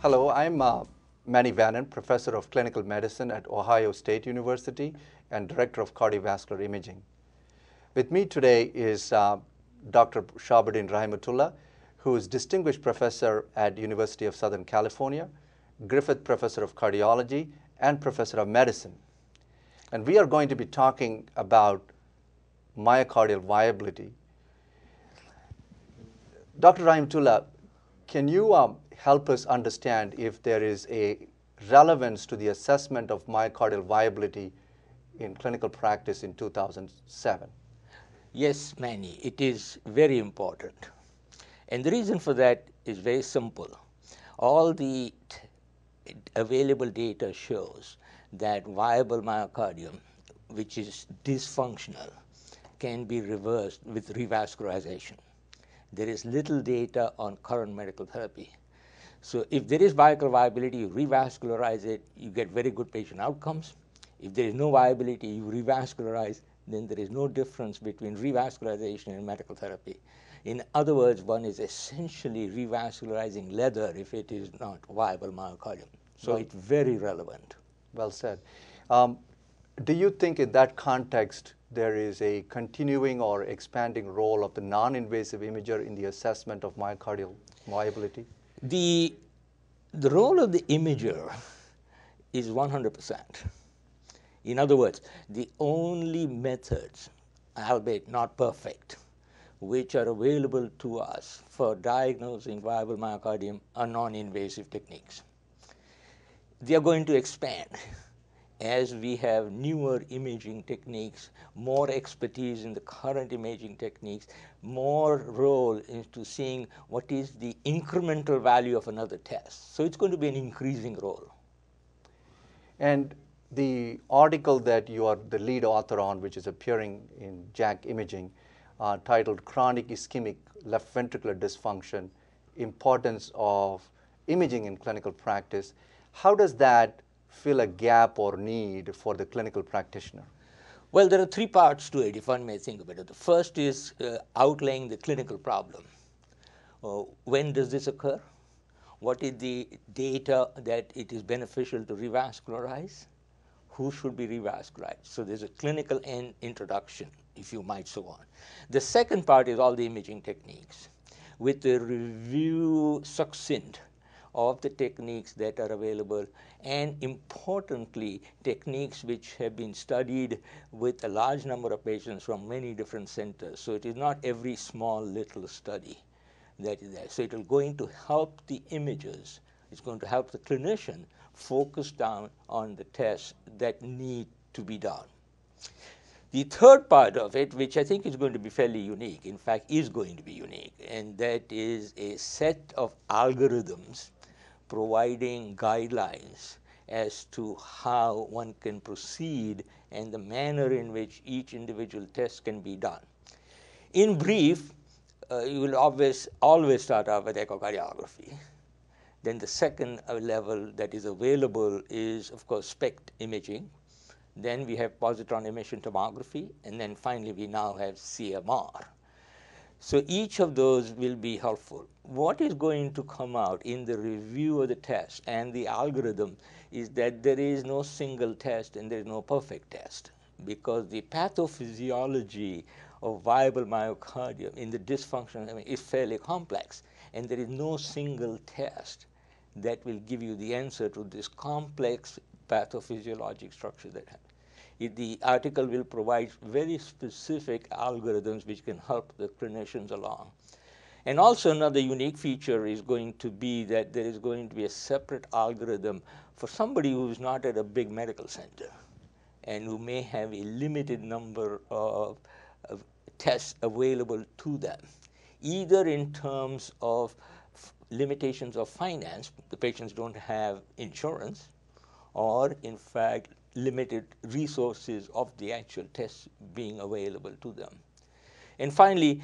Hello, I'm Manny Vannon, Professor of Clinical Medicine at Ohio State University and Director of Cardiovascular Imaging. With me today is Dr. Shahabuddin Rahimutullah, who is Distinguished Professor at University of Southern California, Griffith Professor of Cardiology, and Professor of Medicine. And we are going to be talking about myocardial viability. Dr. Rahimutullah, can you help us understand if there is a relevance to the assessment of myocardial viability in clinical practice in 2007? Yes, Manny, it is very important. And the reason for that is very simple. All the available data shows that viable myocardium, which is dysfunctional, can be reversed with revascularization. There is little data on current medical therapy. So if there is myocardial viability, you revascularize it, you get very good patient outcomes. If there is no viability, you revascularize, then there is no difference between revascularization and medical therapy. In other words, one is essentially revascularizing leather if it is not viable myocardium. So it's very relevant. Well said. Do you think in that context there is a continuing or expanding role of the non-invasive imager in the assessment of myocardial viability? The role of the imager is 100%. In other words, the only methods, albeit not perfect, which are available to us for diagnosing viable myocardium are non-invasive techniques. They are going to expand as we have newer imaging techniques, more expertise in the current imaging techniques, more role into seeing what is the incremental value of another test. So it's going to be an increasing role. And the article that you are the lead author on, which is appearing in JACC Imaging, titled Chronic Ischemic Left Ventricular Dysfunction, Importance of Imaging in Clinical Practice, how does that fill a gap or need for the clinical practitioner? Well, there are three parts to it, if one may think about it. The first is outlaying the clinical problem. When does this occur? What is the data that it is beneficial to revascularize? Who should be revascularized? So there's a clinical end introduction, if you might so on. The second part is all the imaging techniques, with a review succinct of the techniques that are available, and importantly, techniques which have been studied with a large number of patients from many different centers. So it is not every small little study that is there. So it will going to help the imagers, it's going to help the clinician focus down on the tests that need to be done. The third part of it, which I think is going to be fairly unique, in fact is going to be unique, and that is a set of algorithms providing guidelines as to how one can proceed and the manner in which each individual test can be done. In brief, you will always start off with echocardiography. Then the second level that is available is, of course, SPECT imaging. Then we have positron emission tomography, and then finally we now have CMR. So each of those will be helpful. What is going to come out in the review of the test and the algorithm is that there is no single test and there is no perfect test, because the pathophysiology of viable myocardium in the dysfunction is fairly complex, and there is no single test that will give you the answer to this complex pathophysiologic structure that happens. The article will provide very specific algorithms which can help the clinicians along. And also another unique feature is going to be that there is going to be a separate algorithm for somebody who is not at a big medical center and who may have a limited number of tests available to them, either in terms of limitations of finance, the patients don't have insurance, or in fact limited resources of the actual tests being available to them. And finally,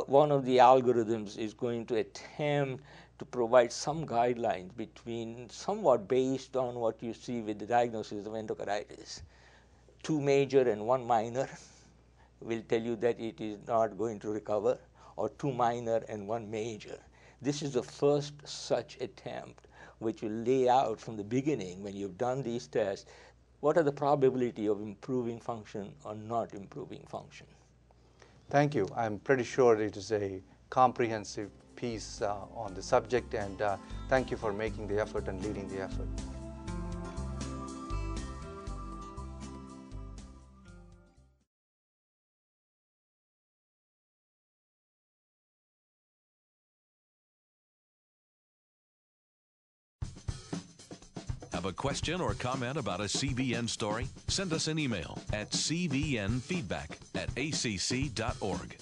one of the algorithms is going to attempt to provide some guidelines between, somewhat based on what you see with the diagnosis of endocarditis. 2 major and 1 minor will tell you that it is not going to recover, or 2 minor and 1 major. This is the first such attempt which will lay out from the beginning, when you've done these tests, what are the probability of improving function or not improving function. Thank you. I'm pretty sure it is a comprehensive piece on the subject, and thank you for making the effort and leading the effort. Have a question or comment about a CVN story? Send us an email at cvnfeedback@acc.org.